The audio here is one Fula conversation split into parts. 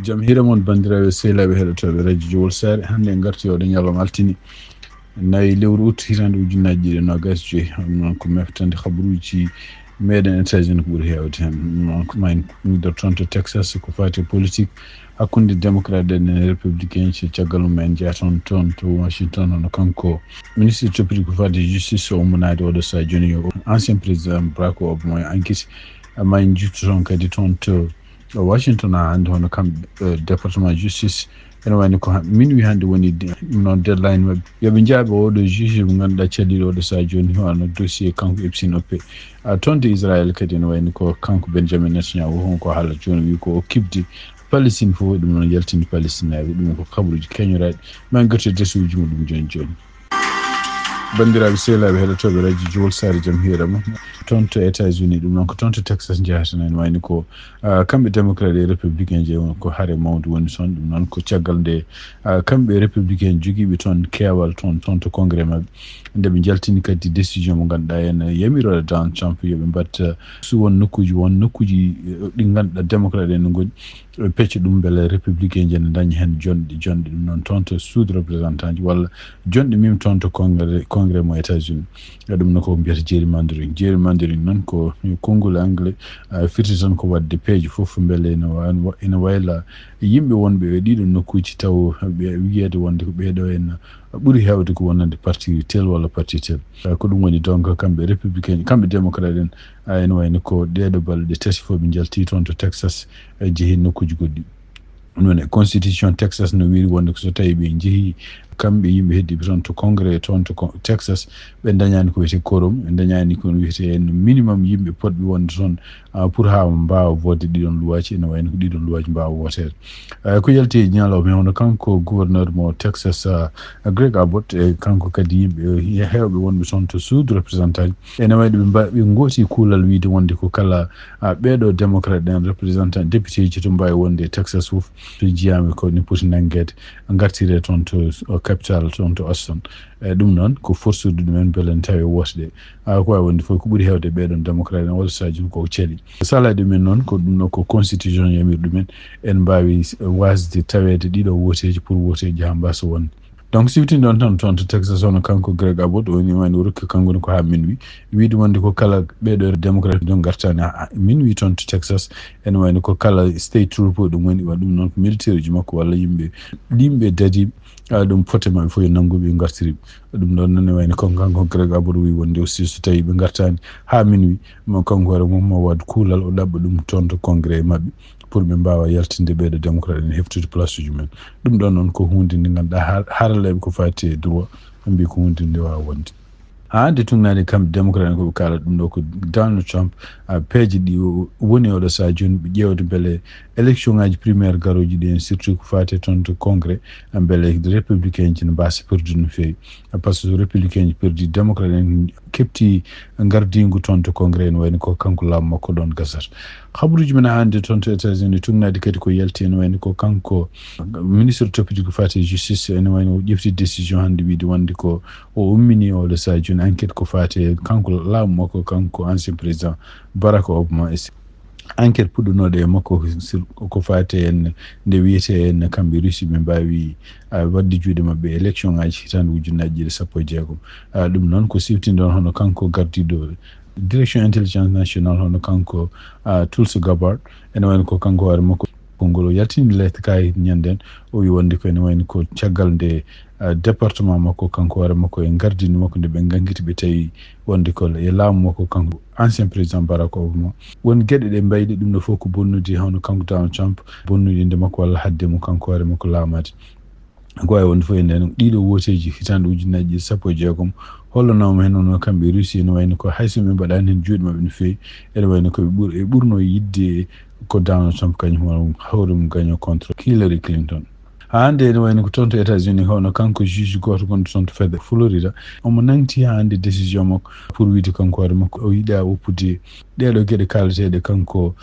Jamhira mon bandiraɓe sehlaɓe heɗotoɓe radio Jowol Sare hande en garti oɗo ñalawma altini nayi lewru août hitande ujunnaji ɗiɗi nogas joyyi non ko meftande habaruji meɗen États-Unis ko ɓuuri hewde hen non ko mayn midor to Texas ko fati politique hakkude démocrate en républicain ci caggal mumen jeeya toon to Washington hono kanko ministre toppiti ko fati justice o ummanade oɗo sa joni ancien président Barack Obama enquête mayn juttu toon kadi toon to Washington hande hono kamɓe département justice ene wayni ko minuit hande woni non deadline mabɓe yoɓe jaaɓe oɗo juge mo ganduɗa calliɗo oɗo sa joni hono dossier kanko epsinoppe toon de Israël kadi ene wayni ko kanko Benjamin Netanyahu honko haala joni wi ko o kibdi Palestine fof ɗum noon yaltini Palestinaɓe ɗum ko kabaruji keñoraɗi min gerti desuji muɗum joni bandiraɓe sehlaɓe heɗotoɓe radio Jowol Sare jaam hiirama toon to États-Unis ɗum noon ko toon to Texas jeyata ene wayni ko kamɓe démocrate et républicain je ko haare mawde woni toon ɗum noon ko caggal nde kamɓe républicain joguiɓe toon keewal toon to congrès mabɓe nde ɓe jaltini kadi décision mo ganduɗa en yamirore Donald Trump yoɓe mbatta so won nokkuji ɗi ganduɗa démocrate en goni pecca ɗum beele républicain je ne daña hen jonɗe ɗum noon toon to sud représentant ji walla jonɗe mim toon to congrès mo États-Unis ɗum no ko mbiyata gerrymandering noon ko konngol anglais firti tan ko wadde peeje fof beele ene wayla yimɓe wonɓe e ɗiɗo nokkuji taw wiyede wonde ko ɓeeɗo en ɓuuri hewde ko wonande parti tel walla parti tel ko ɗum woni donc kamɓe républicain kamɓe démocrate en ene wayni ko ɗeɗo balɗe tati fof ɓe jalti toon to Texas jeehi nokkuji goɗɗi ɗum constitution Texas no wiri wonde ko so tawi ɓe jeehi kamɓe yimɓe heddiɓe toon to congrès toon to Texas ɓe dañani ko wiyete quorum ɓe dañani ko wiyete en minimum yimɓe potɓe wonde toon pour ha mbawa wodde ɗiɗon luwaji ene wayno ko ɗiɗon luwaji mbawa wotede ko yalti ñalawma hono kanko gouverneur mo Texas Greg Abbott e kanko kadi yimɓe hewɓe wonɓe toon to sud représentant ene wayde ɓe gooti kuulal wiide wonde ko kala ɓeɗo démocrate en représentant député ji to mbawi wonde Texas fof to jiyama ko ni poti nanguede gartire toon to capital toon to Austin ɗum noon ko forsude ɗumen beele tawi wotde ko wawi wonde fof ko ɓuuri hewde ɓeɗon démocrate en walla saji ko ceeli sala ɗumen noon ko ɗum ɗo ko constitution yamir ɗumen en mbawi wasde tawede ɗiɗo woteji pour woteji ha mbasa wonde donc sifti ɗon tan toon to Texas hono kanko Greg Abbott woni wayno rokki kanko ko ha minuit wiide wonde ko kala ɓeɗo démocrate ɗon gartani minuit toon to Texas ene wayno ko kala state trooper ɗum woni ɗum noon ko militaire ji makko walla yimɓe dadiɓe ɗum pote maɓɓe fof yo nannguɓe gartiriɓe ɗum ɗon nane wayno kanko Greg Abbott wi wonde aussi so tawi ɓe gartani ha minuit mo kanko hoore mum mo wad kuulal o ɗaɓɓa ɗum toon to congrès mabɓe pour ɓe mbawa yaltinde ɓeɗo démocrate en heftude place uji men ɗum ɗon noon ko hunde nde ganduɗa haraleɓe ko fati e droit ɓe mbi ko hunde nde wawa wonde hande tugnade kamɓe démocrate en koɓe kala ɗum ɗo ko Donald Trump peeje ɗi woni oɗo sa joni ɓe ƴewde beele élection ngaji primaire garoji ɗi en surtout ko fati toon to congrès beele républicain ji ne mbasa perdude no fewi par ce que républicain ji perdi démocrate en kepti gardingu toon to congrès en wayno ko kanko laamu makko ɗon gasata habaruji men hande toon to États-Unis tugnade kadi ko yalti en wayno ko kanko ministre toppiti ko fati justice ene wayno ƴefti décision hande wiide wonde ko o ummini oɗo sa joni enquête ko fati kanko laamu makko kanko ancien président Barack Obama enquête puɗɗunoɗo e makko ko fati en nde wiyete en kamɓe Russie ɓe mbawi wadde juuɗe mabɓe élection ngaji hitande ujunnaji 16 ɗum noon ko siftindon hono kanko gardiɗo direction intelligence national hono kanko Tulsi Gabbard ene wayno ko kanko hoore makko ngol o yaltini lettre kayit ñanden o wi wonde ko ene wayno ko caggal nde département makko kanko hoore makko e gardini makko nde ɓe gangguiti ɓe tawi wonde ko e laamu makko kanko ancien président Barack Obama won gueɗe ɗe mbayɗi ɗum ɗo fof ko bonnude hono kanko Donald Trump bonnude nde makko walla hadde mo kanko hoore makko laamade ko wawi wonde fof e nden ɗiɗo woteji hitande ujunnaji 16 hollanoma hen noon kamɓe Russie ne wayno ko hayso ɓe mbaɗani hen juuɗe mabɓe no fewi ene wayno koɓe ɓurno yidde ko Donald Trump kañum hawre mum gaño contre Hillary Clinton hande ene wayno ko toon to États-Unis hono kanko juge goto gonɗo toon to Florida omo nangti hande décision makko pour wiide kanko hoore makko o yiiɗa woppude ɗeɗo geɗe kalateɗe kanko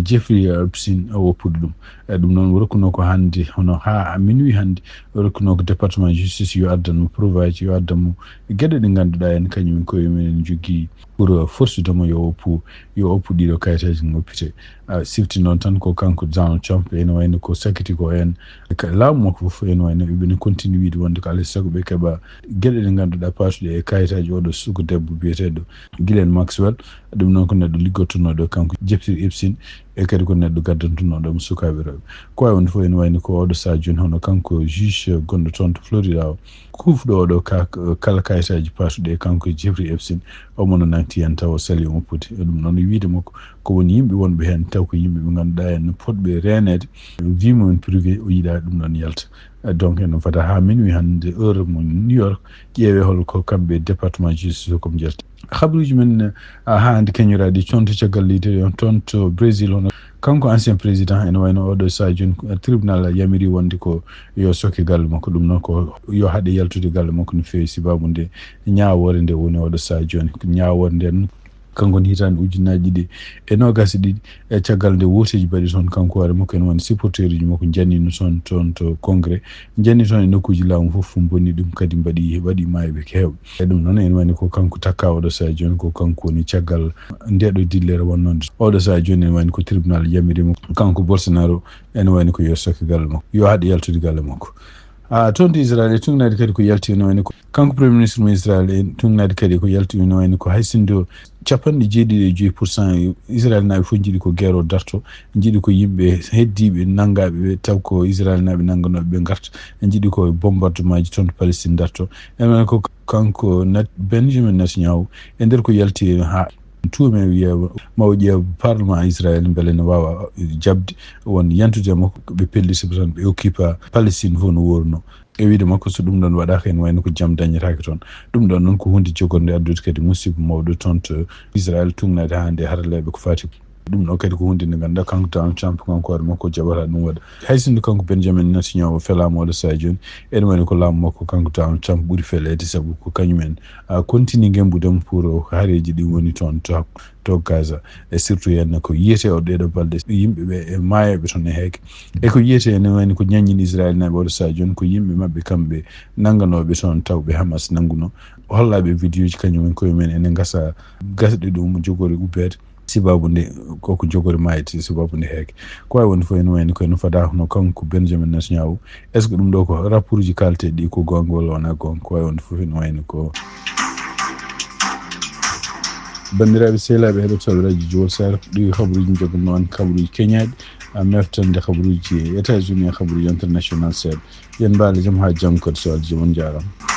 Jeffrey Epstein o woppude ɗum ɗum noon rokkuno ko hannde hono ha minuit hannde rokkuno ko département justice yo addanmo provage yo addanmo geɗe ɗe ngannduɗa en kañum koye minen jogui pour forcedemo yo oppu ɗiɗo kayitaji ngoppite sifti noon tan ko kanko Donald Trump ene wayno ko sakiti ko en laamu makko fof ene wayno ɓene continue wiide wonde ko alay saago ɓe keeɓa geɗe ɗe ngannduɗa patuɗe e kayitaji oɗo suku debbo biyeteɗo Ghislaine Maxwell ɗum noon ko neɗɗo liggottonoɗo kanko Jeffrey Epstein e kadi ko neɗɗo gaddantunoɗo mo sukaɓe rewɓe ko wawi wonde fof ene wayno ko oɗo sa joni hono kanko juge gonɗo toon to Florida o kufɗo oɗo kala kayitaji patuɗe kanko Jeffrey Epstein omono nanti hen taw o sali o moppude ɗum noon wiide makko ko woni yimɓe wonɓe hen taw ko yimɓe ɓe ngannduɗa en poɗɓe renede vie mumen privé o yiiɗa ɗum ɗon yalta donc eno fada ha minuit hannde heure mo New York ƴeewe holko kamɓe département justice koɓe jalti habaruji men ha hande keñoraɗi toon to caggal leydi on toon to Brésil hono kanko ancien président ene wayno oɗo sa joni tribunal yamiri wonde ko yo sokke galle makko ɗum noon ko yo haaɗe yaltude galle makko no fewi sibabude ñawore nde woni oɗo sa joni ñawore nden kanko ni hitande ujunnaji ɗiɗi e nogas ɗiɗi e caggal nde woteji mbaɗi toon kanko hoore makko ene woni supporteur uji makko jannino toon to congrès janni toon e nokkuji laamu fof bonni ɗum kadi waɗi maayoɓe kewɓe e ɗum noon ene wayno ko kanko takka oɗo sa joni ko kanko woni caggal ndeɗo dillere wonnode oɗo sa joni ene wayno ko tribunal yamirimo kanko Bolsonaro ene wayno ko yo sokke galle makko yo haaɗe yaltude galle makko toon to Israel e tungnade kadi ko yalti no wayno ko kanko premier ministre mo Israel e tungnade kadi ko yalti no wayno ko haysindo 75% Israel naaɓe fof jiiɗi ko guerre o darto jiiɗi ko yimɓe heddiɓe nangaɓe taw ko Israel naaɓe nanganoɓe ɓe garta jiiɗi ko bombardement ji toon to Palestine darto enen ko kanko Benjamin Netanyahu e nder ko yalti ha tuume wiya mawo ƴeewa parlement Israel beele ne wawa jabde won yantude makko ɓe pelliti tan ɓe occupa Palestine fof no worno e wiide makko so ɗum ɗon waɗaka en wayno ko jaam dañetake toon ɗum ɗon noon ko hunde jogorde addude kadi musidɓe mawɗo toon to Israel tungnade hande haraleɓe ko fati ɗum ɗo kadi ko hunde nde ganduɗa kanko Donald Trump kanko hoore makko jaɓata ɗum waɗa haysinde kanko Benjamin Netanyahu felama oɗo sa joni ene wayno ko laamu makko kanko Donald Trump ɓuuri felede saabu ko kañumen continue gembudemo pour haareji ɗi woni toon to Gaza e surtout henna ko yiyete o ɗeɗo balɗe yimɓeɓe e maayoɓe toon e heeke e ko yiyete ene wayno ko ñaññini Israel naɓe oɗo sa joni ko yimɓe mabɓe kamɓe nanganoɓe toon tawɓe Hamas nanguno hollaɓe vidéo ji kañumen koye men ene gasa gasɗe ɗum jogori ubbede sibabu nde koko jogori mayiti sibabu nde heeke ko wawi wonde fof ene wayno kono fada hono kanko Benjamin Netanyahu est ce que ɗum ɗo ko rapport ji kalteɗi ɗi ko gonga walla wona gonga ko wawi wonde fof ene wayno ko bandiraɓe sehlaɓe heɗotoɓe radio Jowol Sare ɗi habaruji jogonno on habaruji keñaɗi meftande habaruji États-Unis e habaruji international seeɗa yen mbaale jaam ha janggo kadi so Allah jaam on jarama.